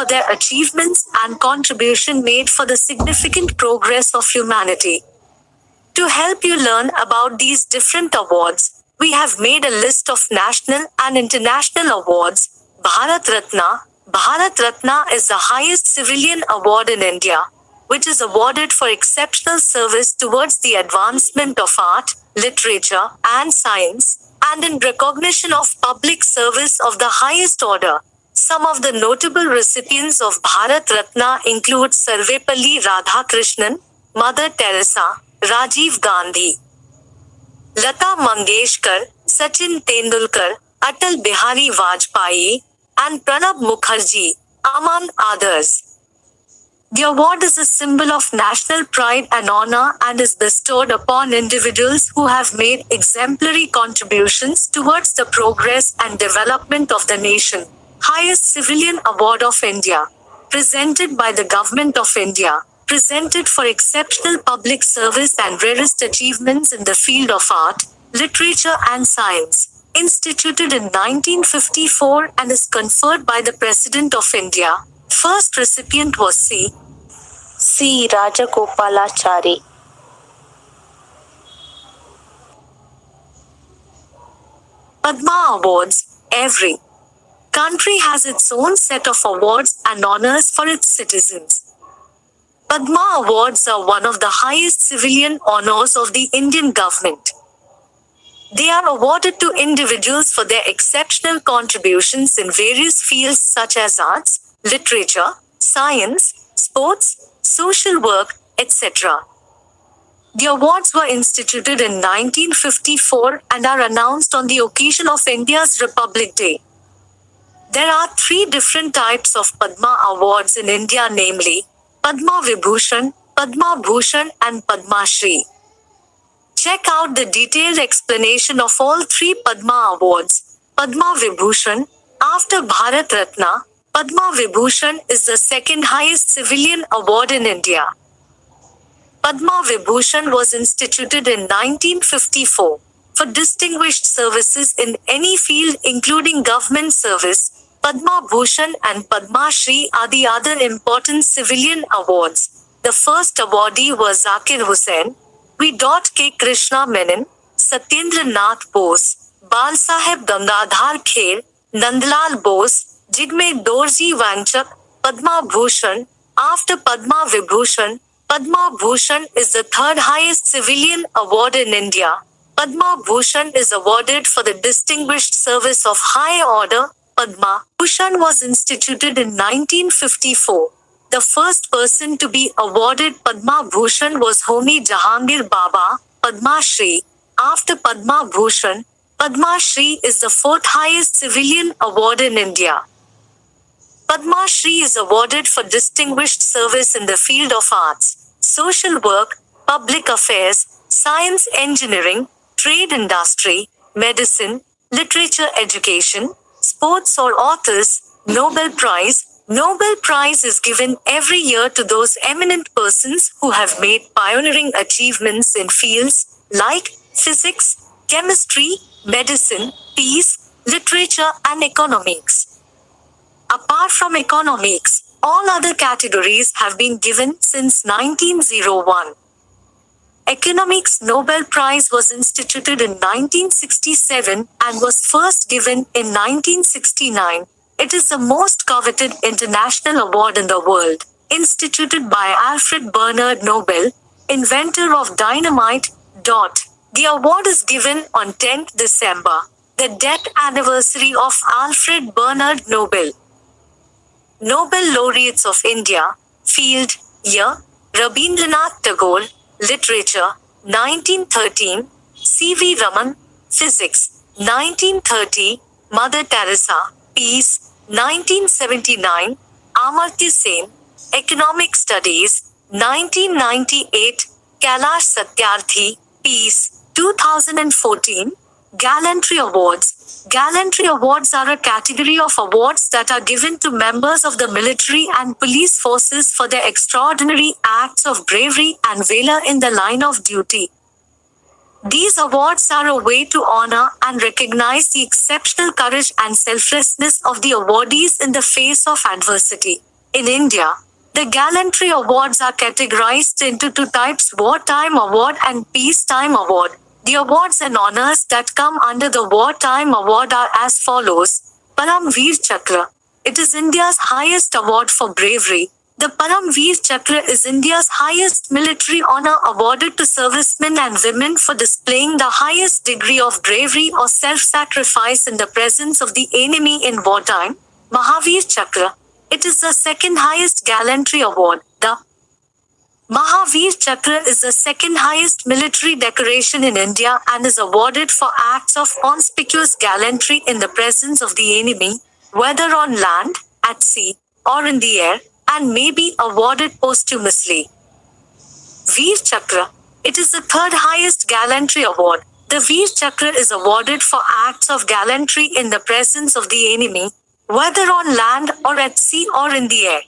for their achievements and contribution made for the significant progress of humanity. To help you learn about these different awards, we have made a list of national and international awards. Bharat Ratna. Bharat Ratna is the highest civilian award in India, which is awarded for exceptional service towards the advancement of art, literature, and science, and in recognition of public service of the highest order. Some of the notable recipients of Bharat Ratna include Sarvepalli Radhakrishnan, Mother Teresa, Rajiv Gandhi, Lata Mangeshkar, Sachin Tendulkar, Atal Bihari Vajpayee, and Pranab Mukherjee, among others. The award is a symbol of national pride and honor and is bestowed upon individuals who have made exemplary contributions towards the progress and development of the nation. Highest Civilian Award of India, presented by the Government of India, presented for exceptional public service and rarest achievements in the field of art, literature and science, instituted in 1954 and is conferred by the President of India. First recipient was C. Rajagopalachari. Padma Awards. Every country has its own set of awards and honors for its citizens. Padma Awards are one of the highest civilian honors of the Indian government. They are awarded to individuals for their exceptional contributions in various fields such as arts, literature, science, sports, social work, etc. The awards were instituted in 1954 and are announced on the occasion of India's Republic Day. There are three different types of Padma Awards in India, namely Padma Vibhushan, Padma Bhushan and Padma Shri. Check out the detailed explanation of all three Padma Awards. Padma Vibhushan. After Bharat Ratna, Padma Vibhushan is the second highest civilian award in India. Padma Vibhushan was instituted in 1954 for distinguished services in any field including government service. Padma Bhushan and Padma Shri are the other important civilian awards. The first awardee was Zakir Hussain, V. K. Krishna Menon, Satyendra Nath Bose, Balsaheb Gangadhar Kher, Nandlal Bose, Jigme Dorji Wangchuk. Padma Bhushan. After Padma Vibhushan, Padma Bhushan is the third highest civilian award in India. Padma Bhushan is awarded for the distinguished service of high order. Padma Bhushan was instituted in 1954. The first person to be awarded Padma Bhushan was Homi Jahangir Baba. Padma Shri. After Padma Bhushan, Padma Shri is the fourth highest civilian award in India. Padma Shri is awarded for distinguished service in the field of arts, social work, public affairs, science engineering, trade industry, medicine, literature education, sports or authors. Nobel Prize. Nobel Prize is given every year to those eminent persons who have made pioneering achievements in fields like physics, chemistry, medicine, peace, literature and economics. Apart from economics, all other categories have been given since 1901. Economics Nobel Prize was instituted in 1967 and was first given in 1969. It is the most coveted international award in the world, instituted by Alfred Bernard Nobel, inventor of dynamite. The award is given on 10th December, the death anniversary of Alfred Bernard Nobel. Nobel Laureates of India. Field, year, Rabindranath Tagore, Literature, 1913, C.V. Raman, Physics, 1930, Mother Teresa, Peace, 1979, Amartya Sen, Economic Studies, 1998, Kailash Satyarthi, Peace, 2014, Gallantry Awards. Gallantry Awards are a category of awards that are given to members of the military and police forces for their extraordinary acts of bravery and valor in the line of duty. These awards are a way to honor and recognize the exceptional courage and selflessness of the awardees in the face of adversity. In India, the gallantry awards are categorized into two types: Wartime Award and Peacetime Award. The awards and honors that come under the Wartime Award are as follows. Param Veer Chakra. It is India's highest award for bravery. The Param Veer Chakra is India's highest military honor awarded to servicemen and women for displaying the highest degree of bravery or self-sacrifice in the presence of the enemy in wartime. Mahavir Chakra. It is the second highest gallantry award. The Mahavir Chakra is the second highest military decoration in India and is awarded for acts of conspicuous gallantry in the presence of the enemy, whether on land, at sea, or in the air, and may be awarded posthumously. Veer Chakra. It is the third highest gallantry award. The Veer Chakra is awarded for acts of gallantry in the presence of the enemy, whether on land or at sea or in the air.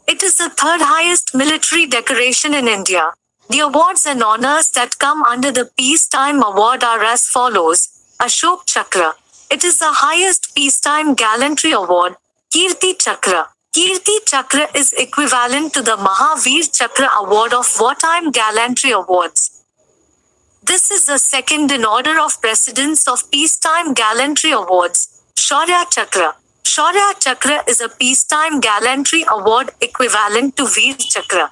It is the third highest military decoration in India. The awards and honors that come under the Peacetime Award are as follows. Ashok Chakra. It is the highest peacetime gallantry award. Kirti Chakra. Kirti Chakra is equivalent to the Mahavir Chakra award of wartime gallantry awards. This is the second in order of precedence of peacetime gallantry awards. Shaurya Chakra. Shaurya Chakra is a peacetime gallantry award equivalent to Veer Chakra.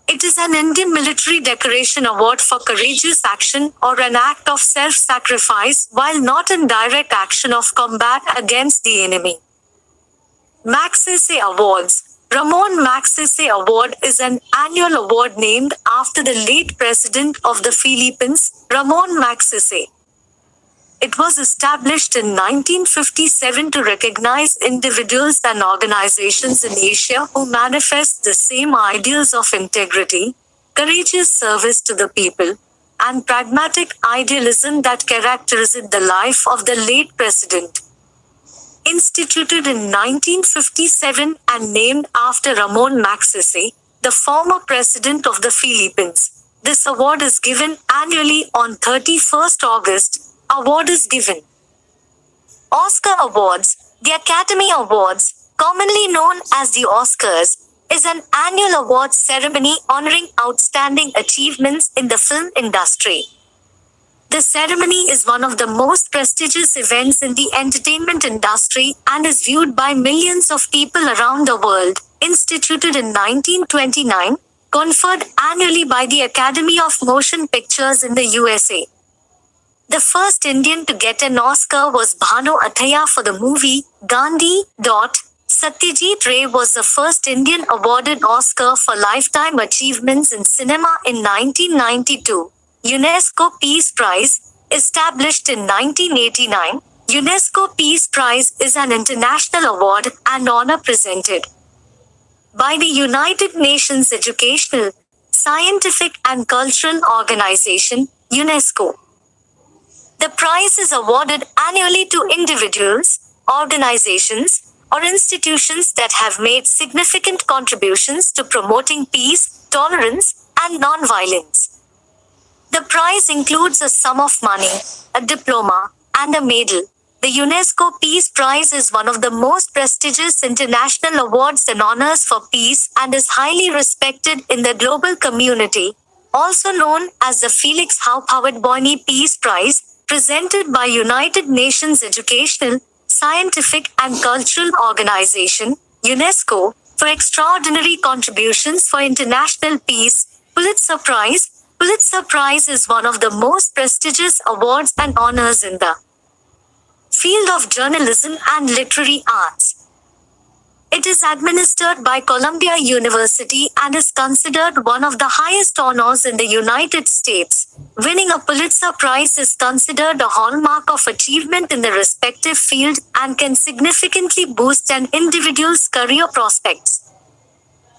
It is an Indian military decoration award for courageous action or an act of self-sacrifice while not in direct action of combat against the enemy. Magsaysay Awards. Ramon Magsaysay Award is an annual award named after the late President of the Philippines, Ramon Magsaysay. It was established in 1957 to recognize individuals and organizations in Asia who manifest the same ideals of integrity, courageous service to the people, and pragmatic idealism that characterized the life of the late president. Instituted in 1957 and named after Ramon Magsaysay, the former president of the Philippines, this award is given annually on 31st August. Award is given. Oscar Awards. The Academy Awards, commonly known as the Oscars, is an annual awards ceremony honoring outstanding achievements in the film industry. The ceremony is one of the most prestigious events in the entertainment industry and is viewed by millions of people around the world. Instituted in 1929, conferred annually by the Academy of Motion Pictures in the USA. The first Indian to get an Oscar was Bhanu Athaiya for the movie Gandhi. Satyajit Ray was the first Indian awarded Oscar for lifetime achievements in cinema in 1992. UNESCO Peace Prize. Established in 1989, UNESCO Peace Prize is an international award and honor presented by the United Nations Educational, Scientific and Cultural Organization, UNESCO. The prize is awarded annually to individuals, organizations, or institutions that have made significant contributions to promoting peace, tolerance, and nonviolence. The prize includes a sum of money, a diploma, and a medal. The UNESCO Peace Prize is one of the most prestigious international awards and honors for peace and is highly respected in the global community, also known as the Felix Houphouët-Boigny Peace Prize, presented by United Nations Educational, Scientific and Cultural Organization, UNESCO, for extraordinary contributions for international peace. Pulitzer Prize. Pulitzer Prize is one of the most prestigious awards and honors in the field of journalism and literary arts. It is administered by Columbia University and is considered one of the highest honors in the United States. Winning a Pulitzer Prize is considered a hallmark of achievement in the respective field and can significantly boost an individual's career prospects.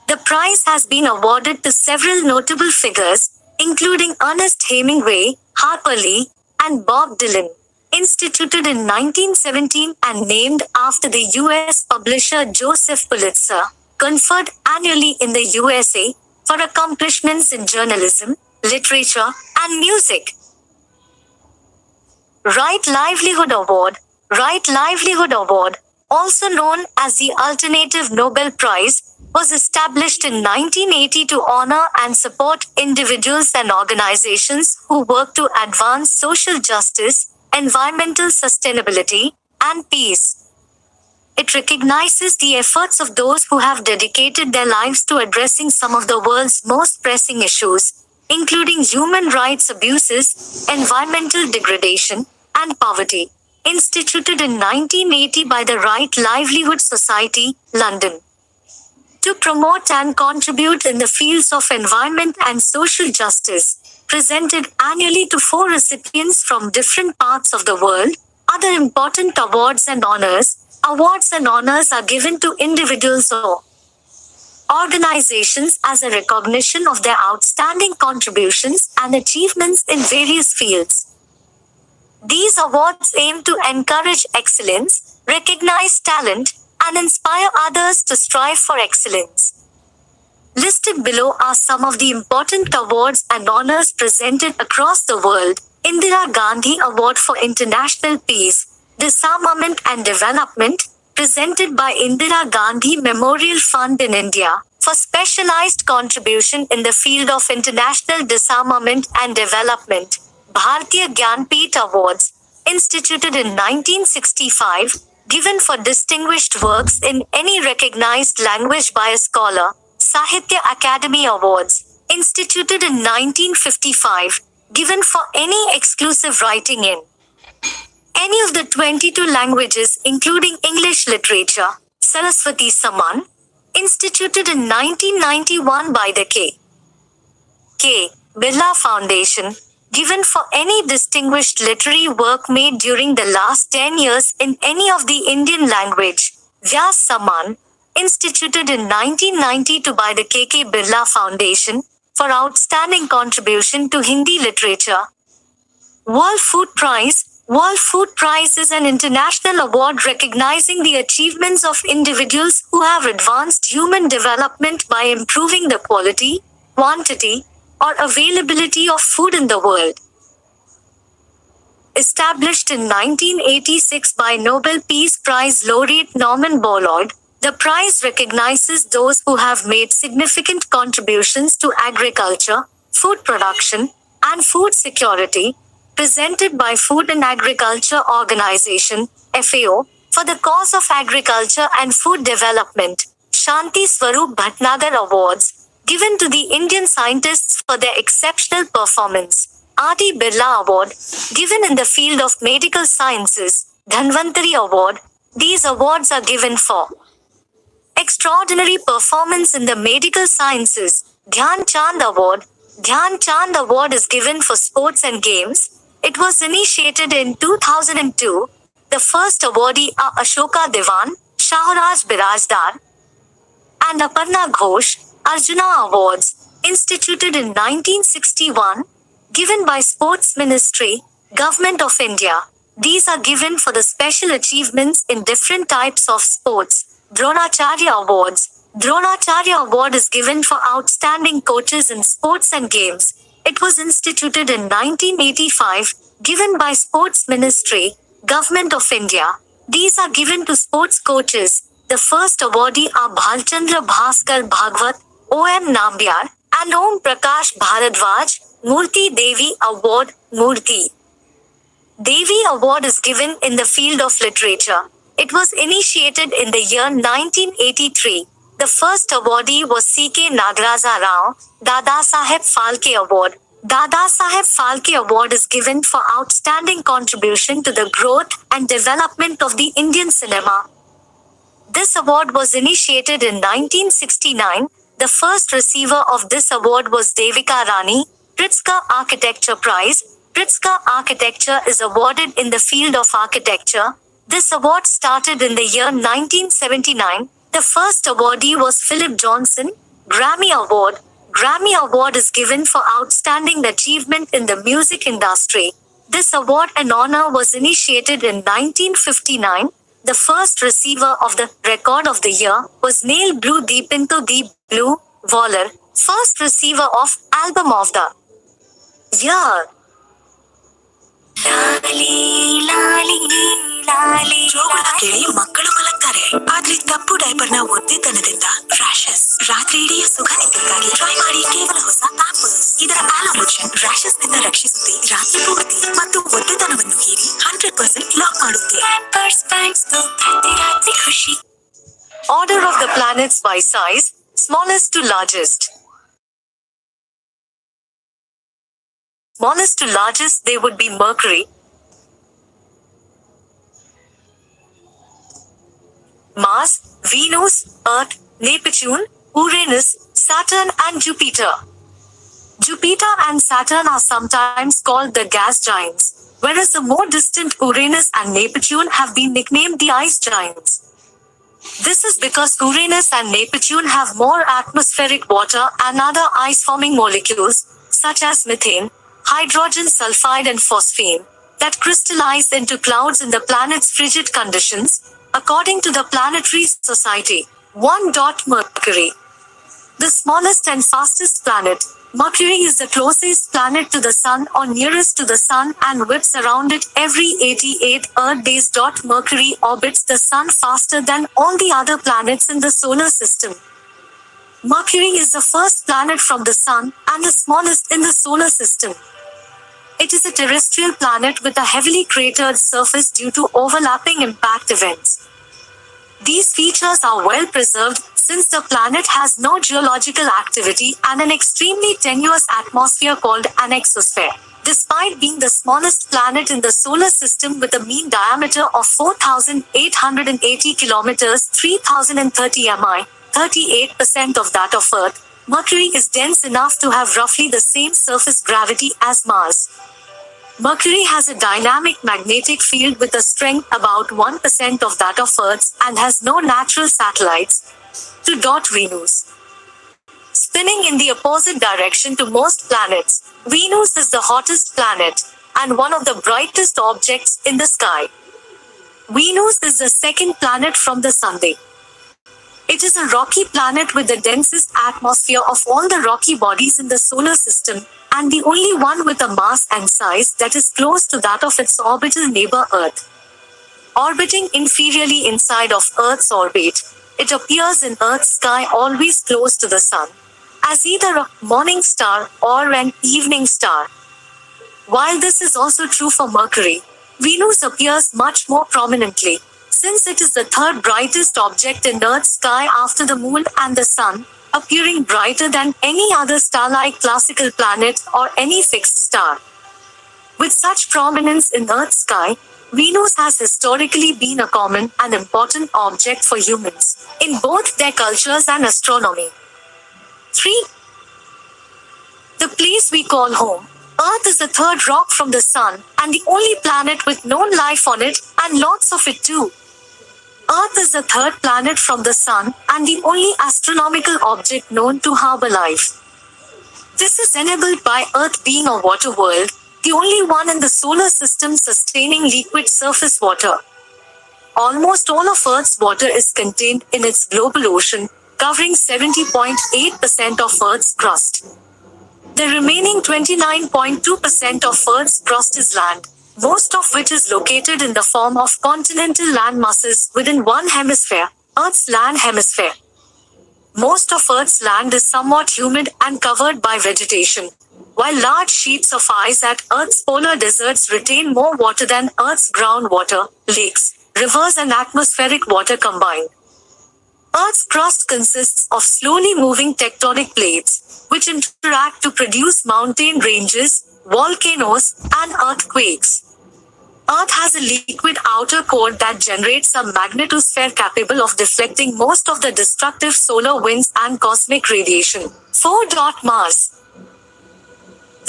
The prize has been awarded to several notable figures, including Ernest Hemingway, Harper Lee, and Bob Dylan. Instituted in 1917 and named after the U.S. publisher Joseph Pulitzer, conferred annually in the USA for accomplishments in journalism, literature, and music. Right Livelihood Award. Right Livelihood Award also known as the Alternative Nobel Prize, was established in 1980 to honor and support individuals and organizations who work to advance social justice, environmental sustainability, and peace. It recognizes the efforts of those who have dedicated their lives to addressing some of the world's most pressing issues, including human rights abuses, environmental degradation, and poverty. Instituted in 1980 by the Right Livelihood Society, London. To promote and contribute in the fields of environment and social justice, presented annually to 4 recipients from different parts of the world. Other important awards and honors. Awards and honors are given to individuals or organizations as a recognition of their outstanding contributions and achievements in various fields. These awards aim to encourage excellence, recognize talent, and inspire others to strive for excellence. Listed below are some of the important awards and honors presented across the world. Indira Gandhi Award for International Peace, Disarmament and Development, presented by Indira Gandhi Memorial Fund in India, for specialized contribution in the field of international disarmament and development. Bharatiya Gyanpith Awards, instituted in 1965, given for distinguished works in any recognized language by a scholar. Sahitya Academy Awards, instituted in 1955, given for any exclusive writing in any of the 22 languages including English literature. Saraswati Samman, instituted in 1991 by the K. Birla Foundation, given for any distinguished literary work made during the last 10 years in any of the Indian language. Vyas Samman, instituted in 1992 by the K. Birla Foundation, for outstanding contribution to Hindi literature. World Food Prize. World Food Prize is an international award recognizing the achievements of individuals who have advanced human development by improving the quality, quantity, or availability of food in the world. Established in 1986 by Nobel Peace Prize laureate Norman Borlaug, the prize recognizes those who have made significant contributions to agriculture, food production, and food security, presented by Food and Agriculture Organization, FAO, for the cause of agriculture and food development. Shanti Swarup Bhatnagar Awards, given to the Indian scientists for their exceptional performance. R.D. Birla Award, given in the field of medical sciences. Dhanvantari Award. These awards are given for extraordinary performance in the medical sciences. Dhyan Chand Award. Dhyan Chand Award is given for sports and games. It was initiated in 2002. The first awardee are Ashoka Diwan, Shahraj Birajdar, and Aparna Ghosh. Arjuna Awards, instituted in 1961, given by Sports Ministry, Government of India. These are given for the special achievements in different types of sports. Dronacharya Awards. Dronacharya Award is given for outstanding coaches in sports and games. It was instituted in 1985, given by Sports Ministry, Government of India. These are given to sports coaches. The first awardee are Bhalchandra Bhaskar Bhagwat, O.M. Nambiar, and Om Prakash Bharadwaj. Murthy Devi Award. Murthy Devi Award is given in the field of literature. It was initiated in the year 1983. The first awardee was C.K. Nagaraja Rao. Dada Saheb Phalke Award. Dada Saheb Phalke Award is given for outstanding contribution to the growth and development of the Indian cinema. This award was initiated in 1969. The first receiver of this award was Devika Rani. Pritzker Architecture Prize. Pritzker Architecture is awarded in the field of architecture. This award started in the year 1979. The first awardee was Philip Johnson. Grammy Award. Grammy Award is given for outstanding achievement in the music industry. This award and honor was initiated in 1959. The first receiver of the Record of the Year was Neil Blue Deepinto Deep Blue Waller, first receiver of Album of the Year. ಜೋಗುಳ ಕೇಳಿ ಮಕ್ಕಳು ಮಲಗ್ತಾರೆ. ಇರ್ತಾರೆ, ಆದ್ರೆ ತಪ್ಪು ಡೈಪರ್ನ ಒದ್ದೆತನದಿಂದ rashes, ರಾತ್ರಿ ಇಡೀ ಸುಖ ನಿದ್ದೆಗಾಗಿ try ಮಾಡಿ ಕೇವಲ ಹೊಸ ಪ್ಯಾಂಪರ್ಸ್. ಇದರ ಆಲೋ ಲೋಷನ್ ರ್ಯಾಷಸ್ ನಿಂದ ರಕ್ಷಿಸುತ್ತೆ, ರಾತ್ರಿ ಪೂರ್ತಿ ಮತ್ತು ಒದ್ದೆತನವನ್ನು ಹೀರಿ 100% ಲಾಕ್ ಮಾಡುತ್ತೆ. ಪ್ಯಾಂಪರ್ಸ್ ಥ್ಯಾಂಕ್ಸ್ ಟು ಪ್ರತಿ ರಾತ್ರಿ ಖುಷಿ. Order of the planets by size, smallest to largest. Smallest to largest they would be Mercury, Mars, Venus, Earth, Neptune, Uranus, Saturn and Jupiter. Jupiter and Saturn are sometimes called the gas giants, whereas the more distant Uranus and Neptune have been nicknamed the ice giants. This is because Uranus and Neptune have more atmospheric water and other ice-forming molecules, such as methane, hydrogen sulfide and phosphine, that crystallize into clouds in the planet's frigid conditions, according to the Planetary Society. 1. Mercury. The smallest and fastest planet, Mercury is the closest planet to the Sun or nearest to the Sun and whips around it every 88 Earth days. Mercury orbits the Sun faster than all the other planets in the solar system. Mercury is the first planet from the Sun and the smallest in the solar system. It is a terrestrial planet with a heavily cratered surface due to overlapping impact events. These features are well preserved since the planet has no geological activity and an extremely tenuous atmosphere called an exosphere. Despite being the smallest planet in the solar system with a mean diameter of 4,880 kilometers, 3,030 mi, 38% of that of Earth, Mercury is dense enough to have roughly the same surface gravity as Mars. Mercury has a dynamic magnetic field with a strength about 1% of that of Earth's and has no natural satellites. 2. Venus. Spinning in the opposite direction to most planets, Venus is the hottest planet and one of the brightest objects in the sky. Venus is the second planet from the Sun. It is a rocky planet with the densest atmosphere of all the rocky bodies in the solar system, and the only one with a mass and size that is close to that of its orbital neighbor Earth. Orbiting inferiorly inside of Earth's orbit, it appears in Earth's sky always close to the Sun, as either a morning star or an evening star. While this is also true for Mercury, Venus appears much more prominently, since it is the third brightest object in Earth's sky after the Moon and the Sun, appearing brighter than any other star-like classical planet or any fixed star. With such prominence in Earth's sky, Venus has historically been a common and important object for humans, in both their cultures and astronomy. 3. The place we call home, Earth is the third rock from the Sun, and the only planet with known life on it, and lots of it too. Earth is the third planet from the Sun, and the only astronomical object known to harbor life. This is enabled by Earth being a water world, the only one in the solar system sustaining liquid surface water. Almost all of Earth's water is contained in its global ocean, covering 70.8% of Earth's crust. The remaining 29.2% of Earth's crust is land, most of which is located in the form of continental land masses within one hemisphere, Earth's land hemisphere. Most of Earth's land is somewhat humid and covered by vegetation, while large sheets of ice at Earth's polar deserts retain more water than Earth's groundwater, lakes, rivers and atmospheric water combined. Earth's crust consists of slowly moving tectonic plates, which interact to produce mountain ranges, volcanoes, and earthquakes. Earth has a liquid outer core that generates a magnetosphere capable of deflecting most of the destructive solar winds and cosmic radiation. 4. Mars.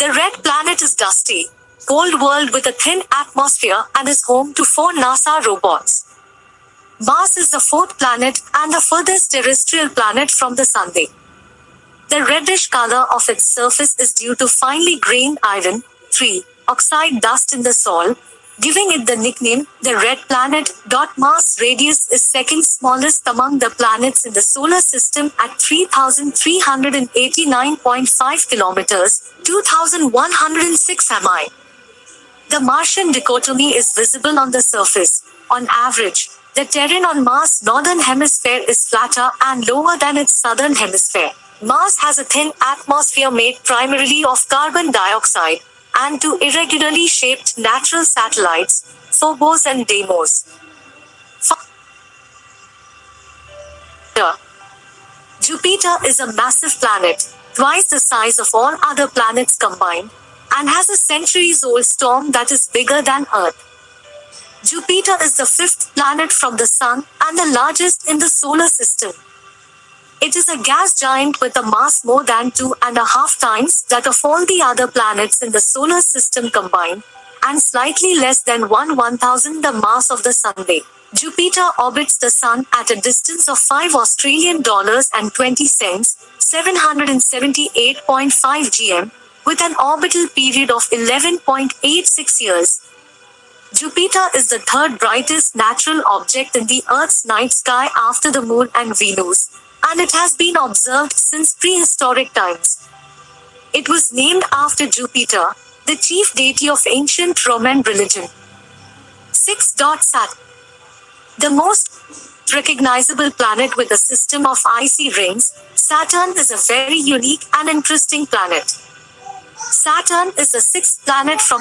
The red planet is dusty, cold world with a thin atmosphere and is home to 4 NASA robots. Mars is the fourth planet and the furthest terrestrial planet from the Sun. The reddish color of its surface is due to finely grained iron, 3, oxide dust in the soil, giving it the nickname the red planet. Mars' radius is second smallest among the planets in the solar system at 3,389.5 kilometers, 2,106 mi. The Martian dichotomy is visible on the surface. On average, The terrain on Mars' northern hemisphere is flatter and lower than its southern hemisphere. Mars has a thin atmosphere made primarily of carbon dioxide and two irregularly shaped natural satellites, Phobos and Deimos. Jupiter is a massive planet, twice the size of all other planets combined, and has a centuries-old storm that is bigger than Earth. Jupiter is the fifth planet from the Sun and the largest in the solar system. It is a gas giant with a mass more than 2.5 times that of all the other planets in the solar system combined, and slightly less than 1/1000 the mass of the Sun. Jupiter orbits the Sun at a distance of $5.20, 778.5 gm, with an orbital period of 11.86 years. Jupiter is the third brightest natural object in the Earth's night sky after the Moon and Venus, and it has been observed since prehistoric times. It was named after Jupiter, the chief deity of ancient Roman religion. 6. Saturn. The most recognizable planet with a system of icy rings, Saturn is a very unique and interesting planet. Saturn is the sixth planet from